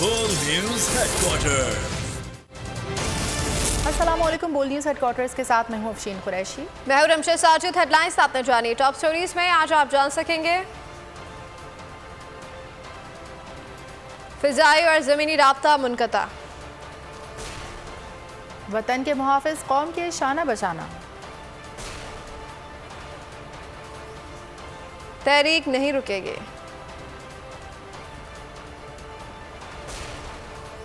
बोल news headquarter. अस्सलाम वालेकुम। बोल न्यूज हेडक्वार्टर्स के साथ मैं हूं अफशीन कुरैशी। मैं हूं रमशा साजिद। हेडलाइंस आपने जानी। टॉप स्टोरीज में आज आप जान सकेंगे फिजाई और जमीनी राब्ता मुनक़ता, वतन के मुहाफ़िज़ कौम के शाना बचाना, तहरीक नहीं रुकेगी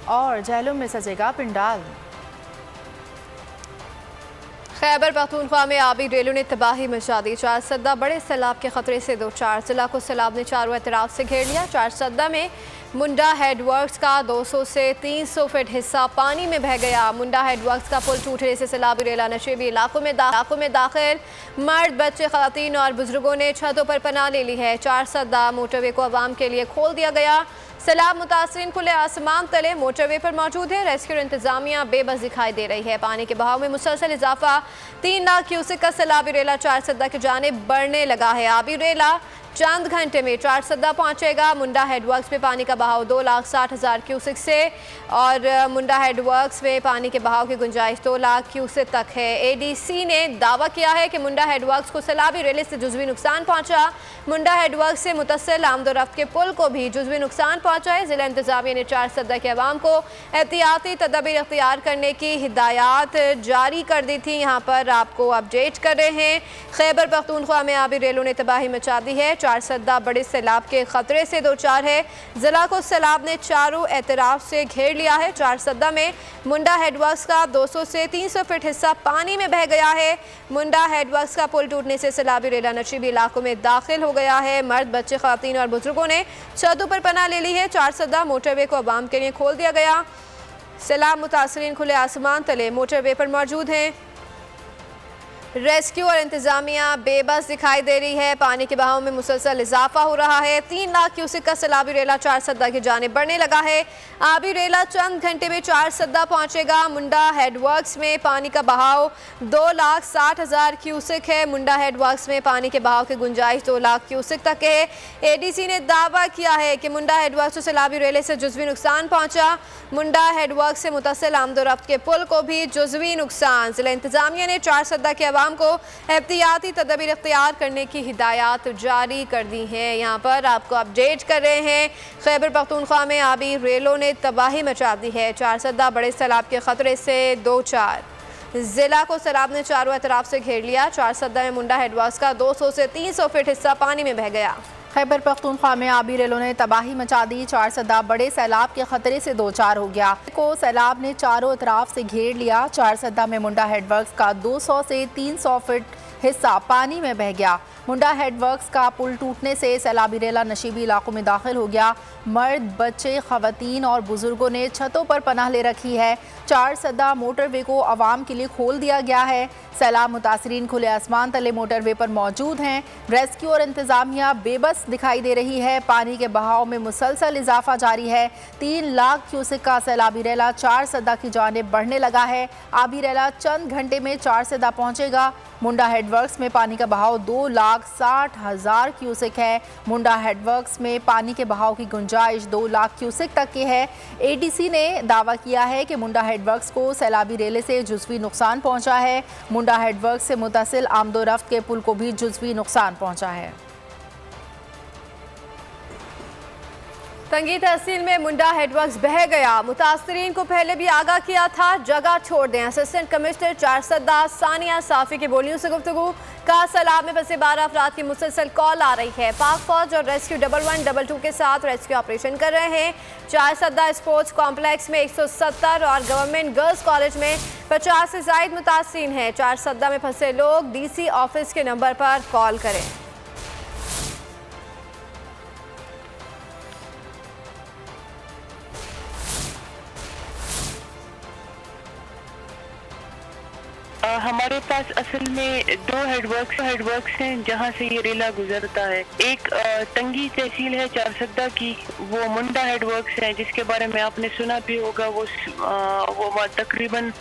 और जेलों में सजेगा पिंडाल। खैबर पख्तूनख्वा में आबी रेलों ने तबाही मचा दी। 4 सद्दा बड़े सैलाब के खतरे से 2-4 जिला को सैलाब ने चारों तरफ से घेर लिया। 4 सद्दा में मुंडा हेडवर्क्स का 200 से 300 फीट हिस्सा पानी में बह गया। मुंडा हेडवर्क्स का पुल टूटने से सैलाबी रेला नशेबी इलाकों में दाखिल मर्द, बच्चे, खवातीन और बुजुर्गों ने छतों पर पनाह ले ली है। 4 सद्दा मोटरवे को आवाम के लिए खोल दिया गया। सैलाब मुतासरीन खुले आसमान तले मोटरवे पर मौजूद है। रेस्क्यू इंतजामिया बेबस दिखाई दे रही है। पानी के बहाव में मुसलसल इजाफा। 3 लाख क्यूसेक का सैलाबी रेला 4 सद्दा की जानिब बढ़ने लगा है। आबी रेला चंद घंटे में 4 सद्दा पहुंचेगा। मुंडा हेडवर्क्स में पानी का बहाव 2,60,000 क्यूसेक से और मुंडा हेडवर्क्स में पानी के बहाव की गुंजाइश 2 लाख क्यूसेक तक है। एडीसी ने दावा किया है कि मुंडा हेडवर्क्स को सैलाबी रेले से जुज़वी नुकसान पहुंचा। मुंडा हेडवर्क्स से मुतसिल आमदोरफ्त के पुल को भी जुज़वी नुकसान पहुंचा है। जिला इंतजामिया ने 4 सद्दा के अवाम को एहतियाती तदबीर अख्तियार करने की हिदायत जारी कर दी थी। यहाँ पर आपको अपडेट कर रहे हैं। खैबर पख्तूनख्वा में आबी रेलों ने तबाही मचा दी है। 4 सद्दा बड़े सैलाब के खतरे से 2-4 है। जिला को सैलाब ने चारों एतराफ से घेर लिया है। 4 सद्दा में मुंडा हेडवर्क्स का 200 से 300 फीट हिस्सा पानी में बह गया है। मुंडा हेडवर्क्स का पुल टूटने से सैलाबी रेला नशीबी इलाकों में दाखिल हो गया है। मर्द, बच्चे, खवातीन और बुजुर्गों ने छतों पर पनाह ले ली है। 4 सद्दा मोटरवे को आवाम के लिए खोल दिया गया। सैलाब मुतासरीन खुले आसमान तले मोटरवे पर मौजूद हैं। रेस्क्यू और इंतजामिया बेबस दिखाई दे रही है। पानी के बहाव में मुसलसल इजाफा हो रहा है। 3 लाख क्यूसेक का सैलाबी रेला 4 सद्दा की जानिब बढ़ने लगा है। आबी रेला चंद घंटे में 4 सद्दा पहुंचेगा। मुंडा हेडवर्क्स में पानी का बहाव 2,60,000 क्यूसेक है। मुंडा हेडवर्क्स में पानी के बहाव की गुंजाइश 2 लाख क्यूसेक तक है। एडीसी ने दावा किया है कि मुंडा हेडवर्क्स को सैलाबी रेले से जुज़वी नुकसान पहुंचा। मुंडा हेडवर्क्स से मुतसिल आमदोरफ्त के पुल को भी जुज़वी नुकसान। जिला इंतजामिया ने 4 सद्दा के को एहतियाती तदबीर इख्तियार करने की हिदायत जारी कर दी है। यहाँ पर आपको अपडेट कर रहे हैं। खैबर पख्तूनख्वा में आबी रेलों ने तबाही मचा दी है। 4 सद्दा बड़े सैलाब के खतरे से 2-4 जिला को सैलाब ने चारों अतराफ से घेर लिया। 4 सद्दा में मुंडा हेडवर्क्स का 200 से 300 फीट हिस्सा पानी में बह गया। खैबर पख्तूनख्वा में आबी रेलों ने तबाही मचा दी। 4 सद्दा बड़े सैलाब के खतरे से 2-4 हो गया। को सैलाब ने चारों अतराफ से घेर लिया। 4 सद्दा में मुंडा हेडवर्क्स का 200 से 300 फीट हिस्सा पानी में बह गया। मुंडा हेडवर्क्स का पुल टूटने से सैलाबी रेला नशीबी इलाकों में दाखिल हो गया। मर्द, बच्चे, खवातीन और बुजुर्गों ने छतों पर पनाह ले रखी है। 4 सद्दा मोटरवे को आवाम के लिए खोल दिया गया है। सैलाब मुतासरीन खुले आसमान तले मोटरवे पर मौजूद हैं। रेस्क्यू और इंतजामिया बेबस दिखाई दे रही है। पानी के बहाव में मुसलसल इजाफा जारी है। 3 लाख क्यूसेक का सैलाबी रेला 4 सद्दा की जानिब बढ़ने लगा है। आबी रेला चंद घंटे में 4 सद्दा पहुंचेगा। मुंडा हेडवर्क्स में पानी का बहाव 2,60,000 क्यूसेक है। मुंडा हेडवर्क्स में पानी के बहाव की गुंजाइश 2 लाख क्यूसेक तक की है। एडीसी ने दावा किया है कि मुंडा हेडवर्क्स को सैलाबी रेले से जुज़वी नुकसान पहुंचा है। मुंडा हेडवर्क्स से मुतसिल आमदोरफ्त के पुल को भी जुज़वी नुकसान पहुंचा है। तंगी तहसील में मुंडा हेडवर्क्स बह गया। मुतासरीन को पहले भी आगाह किया था, जगह छोड़ दें। असिस्टेंट कमिश्नर 4 सद्दा सानिया साफी की बोलियों से गुफ्तगू। का सैलाब में फंसे 12 अफराद की मुसलसल कॉल आ रही है। पाक फौज और रेस्क्यू 1112 के साथ रेस्क्यू ऑपरेशन कर रहे हैं। 4 सद्दा स्पोर्ट्स कॉम्प्लेक्स में 170 और गवर्नमेंट गर्ल्स कॉलेज में 50 से जायद मुतासरीन हैं। 4 सद्दा में फंसे लोग डीसी ऑफिस के नंबर पर कॉल करें। हमारे पास असल में 2 हेडवर्क्स हैं जहां से ये रेला गुजरता है। एक तंगी तहसील है 4 सद्दा की, वो मुंडा हेडवर्क्स है जिसके बारे में आपने सुना भी होगा। वो तकरीबन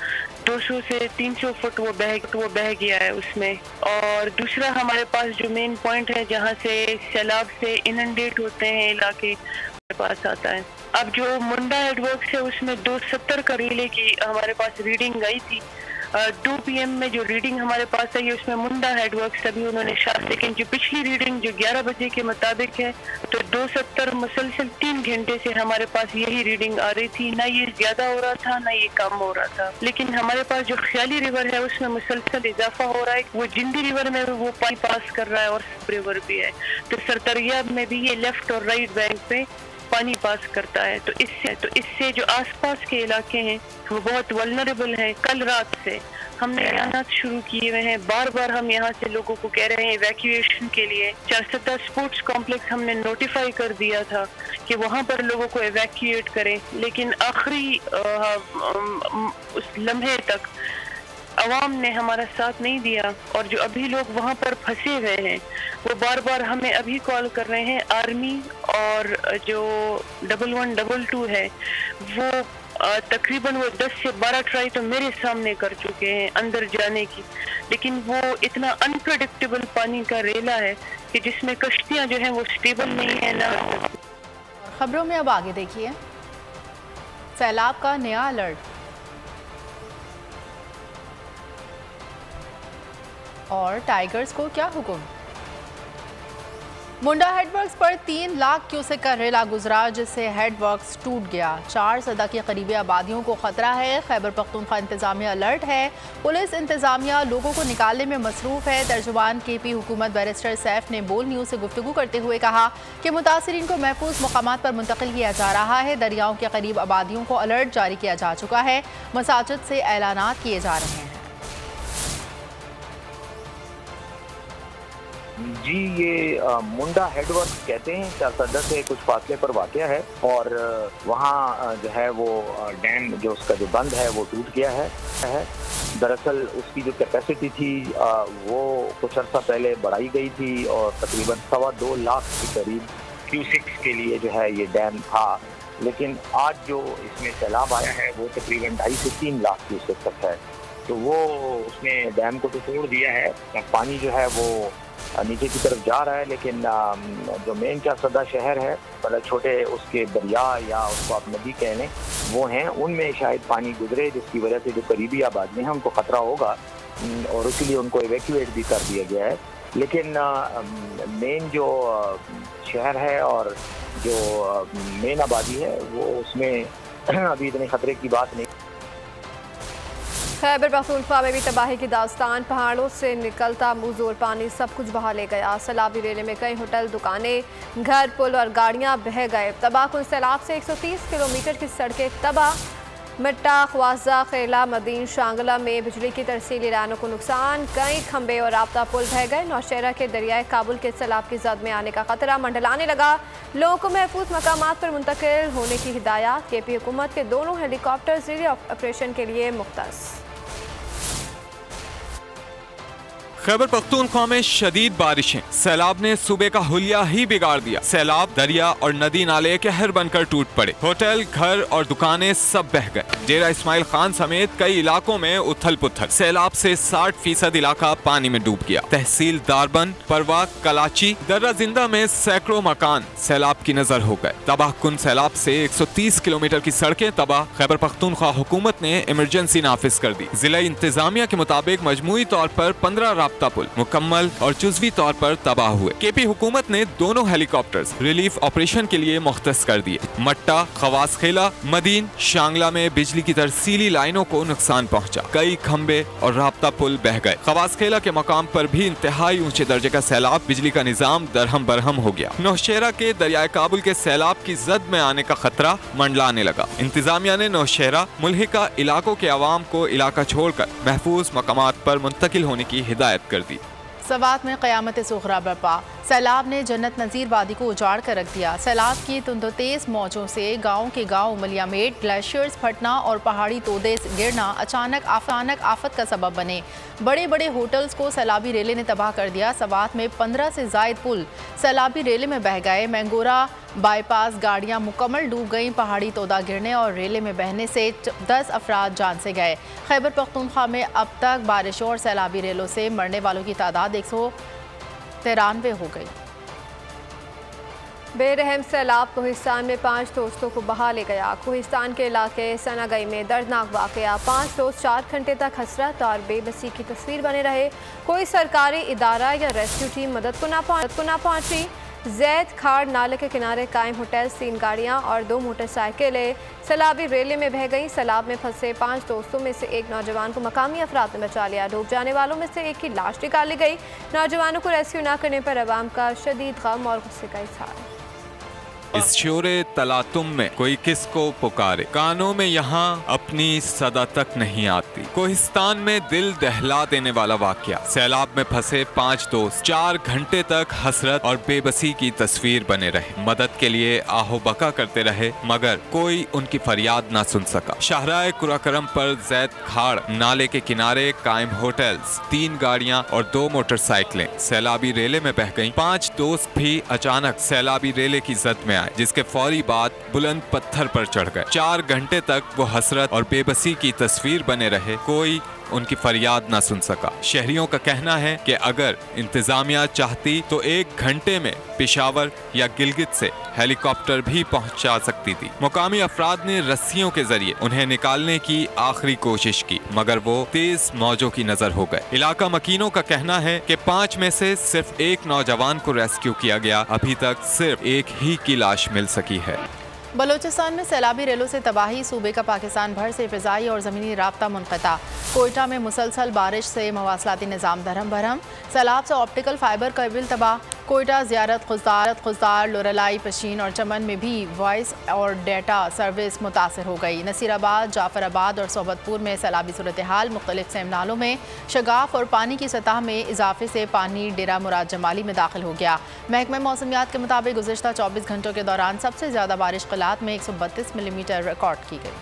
200 से 300 फुट वो बह गया है उसमें। और दूसरा हमारे पास जो मेन पॉइंट है जहाँ से सैलाब से इनंडेट होते हैं इलाके, पास आता है। अब जो मुंडा हेडवर्क्स है उसमें 270 का रिले की हमारे पास रीडिंग आई थी। 2 PM में जो रीडिंग हमारे पास आई उसमें मुंडा हेडवर्क्स अभी उन्होंने लेकिन जो पिछली रीडिंग जो 11 बजे के मुताबिक है तो 270 मुसलसल 3 घंटे से हमारे पास यही रीडिंग आ रही थी। ना ये ज्यादा हो रहा था ना ये कम हो रहा था, लेकिन हमारे पास जो ख्याली रिवर है उसमें मुसलसल इजाफा हो रहा है। वो जिंदी रिवर में वो पानी पास कर रहा है और सब रिवर भी है, तो सरतरियाब में भी ये लेफ्ट और राइट बैंक पे पानी पास करता है। तो इससे जो आसपास के इलाके हैं वो बहुत वल्नरेबल हैं। कल रात से हमने बयानात शुरू किए हुए हैं, बार बार हम यहाँ से लोगों को कह रहे हैं इवैक्यूएशन के लिए। चारसद्दा स्पोर्ट्स कॉम्प्लेक्स हमने नोटिफाई कर दिया था कि वहाँ पर लोगों को इवैक्यूएट करें, लेकिन आखिरी उस लम्हे तक अवाम ने हमारा साथ नहीं दिया। और जो अभी लोग वहाँ पर फंसे हुए हैं वो बार बार हमें अभी कॉल कर रहे हैं। आर्मी और जो 1122 है वो तकरीबन वो 10 से 12 ट्राई तो मेरे सामने कर चुके हैं अंदर जाने की, लेकिन वो इतना अनप्रेडिक्टेबल पानी का रेला है कि जिसमें कश्तियाँ जो हैं वो स्टेबल नहीं है ना। खबरों में अब आगे देखिए, सैलाब का नया अलर्ट और टाइगर्स को क्या हुक्म। मुंडा हेडवर्क्स पर 3 लाख क्यूसेक का रेला गुजरा जिससे हेडवर्क्स टूट गया। 4 सदा की करीबी आबादियों को खतरा है। खैबर पख्तूनख्वा इंतजामिया अलर्ट है। पुलिस इंतजामिया लोगों को निकालने में मसरूफ है। तर्जुमान KP हुकूमत बैरिस्टर सैफ ने बोल न्यूज़ से गुफ्तगू करते हुए कहा कि मुतासिरीन को महफूज मकामात पर मुंतकिल किया जा रहा है। दरियाओं के करीब आबादियों को अलर्ट जारी किया जा चुका है। मसाजिद से ऐलानात किए जा रहे हैं। जी, ये मुंडा हेडवर्क्स कहते हैं, चारसद्दा से कुछ फासले पर वाक़या है और वहाँ जो है वो डैम जो उसका जो बंद है वो टूट गया है। दरअसल उसकी जो कैपेसिटी थी वो कुछ अर्सा पहले बढ़ाई गई थी और तकरीबन 2.25 लाख के करीब क्यूसिक्स के लिए जो है ये डैम था, लेकिन आज जो इसमें सैलाब आया है वो तकरीबन 2.5 से 3 लाख क्यूसिक तक है। तो वो उसने डैम को तो तोड़ दिया है, पानी जो है वो नीचे की तरफ जा रहा है, लेकिन जो मेन चारसद्दा शहर है मतलब छोटे उसके दरिया या उसको आप नदी कह लें वो हैं, उनमें शायद पानी गुजरे जिसकी वजह से जो करीबी आबादी हैं उनको ख़तरा होगा और इसीलिए उनको इवैक्यूएट भी कर दिया गया है। लेकिन मेन जो शहर है और जो मेन आबादी है वो उसमें अभी इतने ख़तरे की बात नहीं। खैबर पख्तूनख्वा में भी तबाही की दास्तान। पहाड़ों से निकलता मुज़ोर पानी सब कुछ बहा ले गया। सैलाबी रेले में कई होटल, दुकानें, घर, पुल और गाड़ियां बह गए। तबाहकुन सैलाब से 130 किलोमीटर की सड़कें तबाह। मट्टा, ख्वाजा, खेला, मदीन, शांगला में बिजली की तरसीली लाइनों को नुकसान। कई खंबे और राब्ता पुल बह गए। नौशहरा के दरियाए काबुल के सैलाब की जद में आने का खतरा मंडलाने लगा। लोगों को महफूज मकामात पर मुंतकिल होने की हिदायत। KP हुकूमत के दोनों हेलीकॉप्टर रिलीफ ऑपरेशन के लिए मुख्तस। खैबर पख्तूनख्वा में शदीद बारिशें, सैलाब ने सुबह का हुलिया ही बिगाड़ दिया। सैलाब दरिया और नदी नाले कहर बनकर टूट पड़े। होटल, घर और दुकानें सब बह गए। डेरा इस्माइल खान समेत कई इलाकों में उथल पुथल। सैलाब से 60% इलाका पानी में डूब गया। तहसील दारबंद, परवा, कलाची, दर्रा जिंदा में सैकड़ों मकान सैलाब की नजर हो गए। तबाहकुन सैलाब से 130 किलोमीटर की सड़कें तबाह। खैबर पख्तूनख्वा हुकूमत ने इमरजेंसी नाफिज कर दी। जिला इंतजामिया के मुताबिक मजमूई तौर पर 15 पुल मुकम्मल और जुज़वी तौर पर तबाह हुए। KP हुकूमत ने दोनों हेलीकॉप्टर्स रिलीफ ऑपरेशन के लिए मुख्तस कर दिए। मट्टा, खवास खेला, मदीन, शांगला में बिजली की तरसीली लाइनों को नुकसान पहुंचा। कई खंबे और राब्ता पुल बह गए। खवास खेला के मकाम पर भी इंतहाई ऊंचे दर्जे का सैलाब, बिजली का निजाम दरहम बरहम हो गया। नौशहरा के दरियाए काबुल के सैलाब की जद में आने का खतरा मंडलाने लगा। इंतजामिया ने नौशहरा मुल्हिका इलाकों के अवाम को इलाका छोड़कर महफूज मकामात पर मुंतकिल होने की हिदायत कर दी। सवात में क़यामत सुखरा बरपा। सैलाब ने जन्नत नज़ीर वादी को उजाड़ कर रख दिया। सैलाब की तुंदो तेज़ मौजों से गाँव के गाँव मलियामेट, ग्लेशियर्स फटना और पहाड़ी तोदे गिरना अचानक आफत का सबब बने। बड़े बड़े होटल्स को सैलाबी रेले ने तबाह कर दिया। सवात में 15 से ज़ायद पुल सैलाबी रेले में बह गए। मैंगोरा बाईपास गाड़ियां मुकम्मल डूब गईं। पहाड़ी तोदा गिरने और रेले में बहने से 10 अफराद जान से गए। खैबर पख्तूनख्वा में अब तक बारिशों और सैलाबी रेलों से मरने वालों की तादाद 193 हो गई। बेरहम सैलाब कोहिस्तान में 5 दोस्तों को बहा ले गया। कोहिस्तान के इलाके सनागई में दर्दनाक वाकया। 5 दोस्त 4 घंटे तक हसरत और बेबसी की तस्वीर बने रहे। कोई सरकारी इदारा या रेस्क्यू टीम मदद को ना पहुंची। जैद खाड़ नाले के किनारे कायम होटल 3 गाड़ियां और 2 मोटरसाइकिलें सैलाबी रेले में बह गईं। सैलाब में फंसे 5 दोस्तों में से एक नौजवान को मकामी अफराद ने बचा लिया। डूब जाने वालों में से एक की लाश निकाली गई। नौजवानों को रेस्क्यू न करने पर अवाम का शदीद गम और गुस्से का इजहार। इस शोरे तलातुम में कोई किसको पुकारे, कानों में यहाँ अपनी सदा तक नहीं आती। कोहिस्तान में दिल दहला देने वाला वाकया। सैलाब में फंसे 5 दोस्त 4 घंटे तक हसरत और बेबसी की तस्वीर बने रहे। मदद के लिए आहो बका करते रहे मगर कोई उनकी फरियाद ना सुन सका। शाहराए कुराकरम पर जैद खाड़ नाले के किनारे कायम होटल्स, 3 गाड़ियां और 2 मोटरसाइकिलें सैलाबी रेले में बह गईं। 5 दोस्त भी अचानक सैलाबी रेले की जद में आए, जिसके फौरी बाद बुलंद पत्थर पर चढ़ गए। 4 घंटे तक वो हसरत और बेबसी की तस्वीर बने रहे। कोई उनकी फरियाद ना सुन सका। शहरियों का कहना है कि अगर इंतजामिया चाहती तो 1 घंटे में पेशावर या गिलगित से हेलीकॉप्टर भी पहुंचा सकती थी। मुकामी अफराद ने रस्सियों के जरिए उन्हें निकालने की आखिरी कोशिश की मगर वो तेज मौजों की नजर हो गए। इलाका मकीनों का कहना है कि 5 में से सिर्फ 1 नौजवान को रेस्क्यू किया गया। अभी तक सिर्फ 1 ही की लाश मिल सकी है। बलूचिस्तान में सैलाबी रेलों से तबाही। सूबे का पाकिस्तान भर से फ़िज़ाई और ज़मीनी राब्ता मुनक़ता। कोयटा में मुसलसल बारिश से मवासलाती निज़ाम धरम भरम। सैलाब से ऑप्टिकल फाइबर केबल तबाह। कोयटा ज़ियारत खुजदार लोरलाई पशीन और चमन में भी वॉइस और डेटा सर्विस मुतासर हो गई। नसीराबाद, जाफराबाद और सोबतपुर में सैलाबी सूरत हाल। मुख्तलिफ सेम नालों में शगाफ और पानी की सतह में इजाफे से पानी डेरा मुराद जमाली में दाखिल हो गया। महकमा मौसमियात के मुताबिक गुज़िश्ता 24 घंटों के दौरान सबसे ज़्यादा बारिश कलात में 132 मिलीमीटर रिकॉर्ड की गई।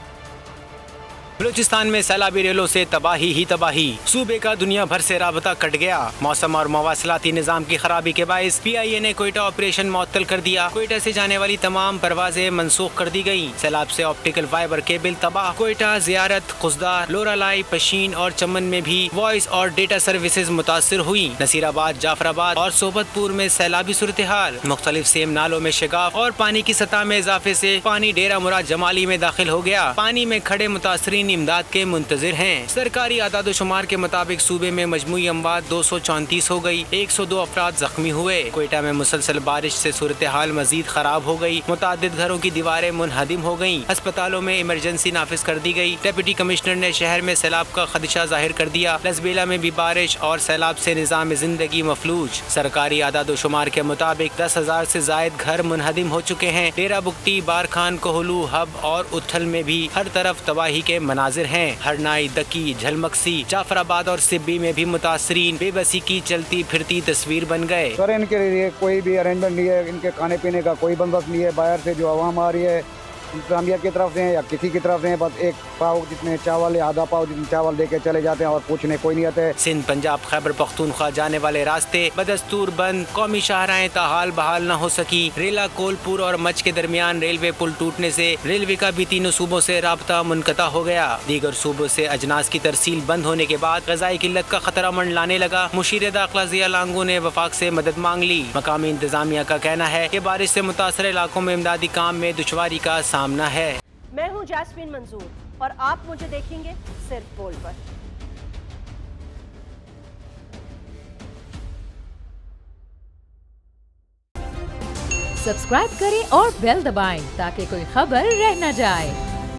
बलूचिस्तान में सैलाबी रेलों से तबाही ही तबाही। सूबे का दुनिया भर से राबता कट गया। मौसम और मवासलाती निज़ाम की खराबी के बायस PIA ने कोयटा ऑपरेशन मुअत्तल कर दिया। कोयटा से जाने वाली तमाम परवाजें मनसूख कर दी गयी। सैलाब से ऑप्टिकल फाइबर केबल तबाह। कोयटा, ज़ियारत, खुजदार, लोरालाई, पशीन और चमन में भी वॉइस और डेटा सर्विसेज मुतासर हुई। नसीराबाद, जाफराबाद और सोबतपुर में सैलाबी सूरत हाल। मुख्तलिफ सेम नालों में शगाफ और पानी की सतह में इजाफे से पानी डेरा मुराद जमाली में दाखिल हो गया। पानी में खड़े मुतासरीन इमदाद के मुंतजिर हैं। सरकारी आदादोशुमार के मुताबिक सूबे में मजमूई अमवात 234 हो गई। 102 अफराद जख्मी हुए। कोयटा में मुसलसल बारिश से सूरत हाल मजीद खराब हो गई। मुतादिद घरों की दीवारें मुनहदिम हो गयी। अस्पतालों में इमरजेंसी नाफिज कर दी गई। डिप्टी कमिश्नर ने शहर में सैलाब का खदशा जाहिर कर दिया। लसबेला में भी बारिश और सैलाब से निजाम जिंदगी मफलूज। सरकारी आदादोशुमार के मुताबिक 10,000 से जायद घर मुनहदिम हो चुके हैं। डेरा बुगटी, बारखान, कोहलू, हब और उथल में भी हर तरफ तबाही के मनाजिर हैं। हरनाई, दकी, झलमक्सी, जाफराबाद और सिब्बी में भी मुतासरीन बेबसी की चलती फिरती तस्वीर बन गए। सर, इनके लिए कोई भी अरेंजमेंट नहीं है। इनके खाने पीने का कोई बंदोबस्त नहीं है। बाहर से जो आवाम आ रही है इंतजामिया की तरफ से या किसी की तरफ से बस 1 पाव जितने चावल या आधा पाव जितने चावल देके चले जाते हैं और पूछने कोई नहीं आते। सिंध, पंजाब, खैबर पख्तूनख्वा जाने वाले रास्ते बदस्तूर बंद। कौमी शाहराहें ताहाल बहाल न हो सकी। रेला, कोलपुर और मच के दरमियान रेलवे पुल टूटने से रेलवे का भी तीनों सूबों से राब्ता मुनक़ता हो गया। दीगर सूबों से अजनास की तरसील बंद होने के बाद ग़ज़ाई किल्लत का खतरा मंडलाने लगा। मुशीर दाखिला ज़िया लांगू ने वफाक से मदद मांग ली। मकामी इंतजामिया का कहना है कि बारिश से मुतासर इलाकों में इमदादी काम में दुश्वारी का सामना है। मैं हूं जैस्मीन मंजूर और आप मुझे देखेंगे सिर्फ बोल पर। सब्सक्राइब करें और बेल दबाएं ताकि कोई खबर रह न जाए।